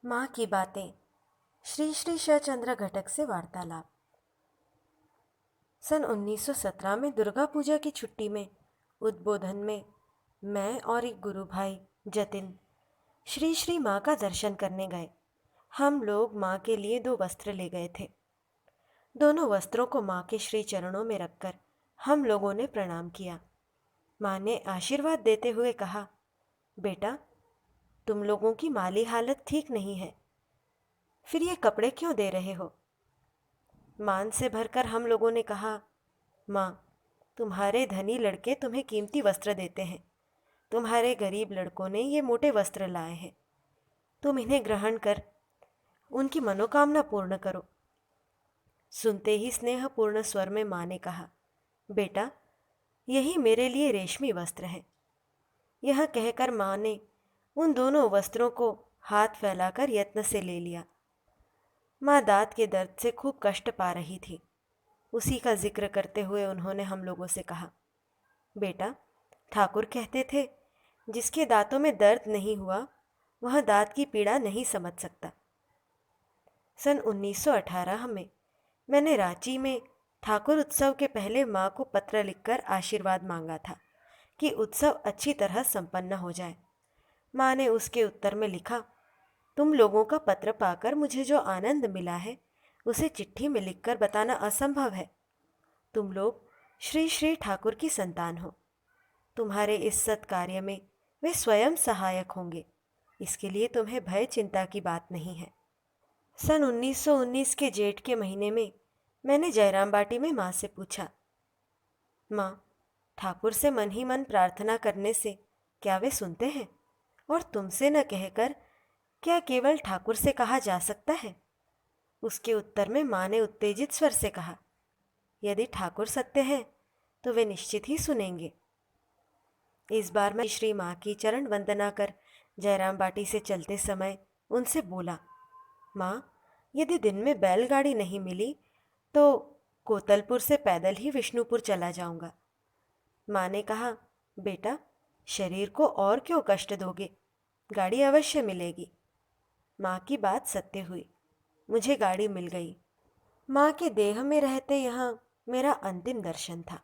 माँ की बातें। श्री श्री शरचंद्र घटक से वार्तालाप। सन 1917 में दुर्गा पूजा की छुट्टी में उद्बोधन में मैं और एक गुरु भाई जतिन श्री श्री माँ का दर्शन करने गए। हम लोग माँ के लिए 2 वस्त्र ले गए थे। दोनों वस्त्रों को माँ के श्री चरणों में रखकर हम लोगों ने प्रणाम किया। माँ ने आशीर्वाद देते हुए कहा, बेटा, तुम लोगों की माली हालत ठीक नहीं है, फिर ये कपड़े क्यों दे रहे हो? मान से भरकर हम लोगों ने कहा, माँ, तुम्हारे धनी लड़के तुम्हें कीमती वस्त्र देते हैं, तुम्हारे गरीब लड़कों ने ये मोटे वस्त्र लाए हैं, तुम इन्हें ग्रहण कर उनकी मनोकामना पूर्ण करो। सुनते ही स्नेहपूर्ण स्वर में माँ ने कहा, बेटा, यही मेरे लिए रेशमी वस्त्र हैं। यह कहकर माँ ने उन दोनों वस्त्रों को हाथ फैलाकर यत्न से ले लिया। माँ दाँत के दर्द से खूब कष्ट पा रही थी। उसी का जिक्र करते हुए उन्होंने हम लोगों से कहा, बेटा, ठाकुर कहते थे, जिसके दांतों में दर्द नहीं हुआ वह दांत की पीड़ा नहीं समझ सकता। सन 1918 में मैंने रांची में ठाकुर उत्सव के पहले माँ को पत्र लिखकर आशीर्वाद मांगा था कि उत्सव अच्छी तरह संपन्न हो जाए। माँ ने उसके उत्तर में लिखा, तुम लोगों का पत्र पाकर मुझे जो आनंद मिला है उसे चिट्ठी में लिखकर बताना असंभव है। तुम लोग श्री श्री ठाकुर की संतान हो। तुम्हारे इस सत्कार्य में वे स्वयं सहायक होंगे, इसके लिए तुम्हें भय चिंता की बात नहीं है। सन 1919 के जेठ के महीने में मैंने जयराम बाटी में माँ से पूछा, माँ, ठाकुर से मन ही मन प्रार्थना करने से क्या वे सुनते हैं? और तुमसे न कहकर क्या केवल ठाकुर से कहा जा सकता है? उसके उत्तर में माँ ने उत्तेजित स्वर से कहा, यदि ठाकुर सत्य हैं तो वे निश्चित ही सुनेंगे। इस बार मैं श्री माँ की चरण वंदना कर जयराम बाटी से चलते समय उनसे बोला, माँ, यदि दिन में बैलगाड़ी नहीं मिली तो कोतलपुर से पैदल ही विष्णुपुर चला जाऊंगा। माँ ने कहा, बेटा, शरीर को और क्यों कष्ट दोगे, गाड़ी अवश्य मिलेगी। माँ की बात सत्य हुई, मुझे गाड़ी मिल गई। माँ के देह में रहते यहाँ मेरा अंतिम दर्शन था।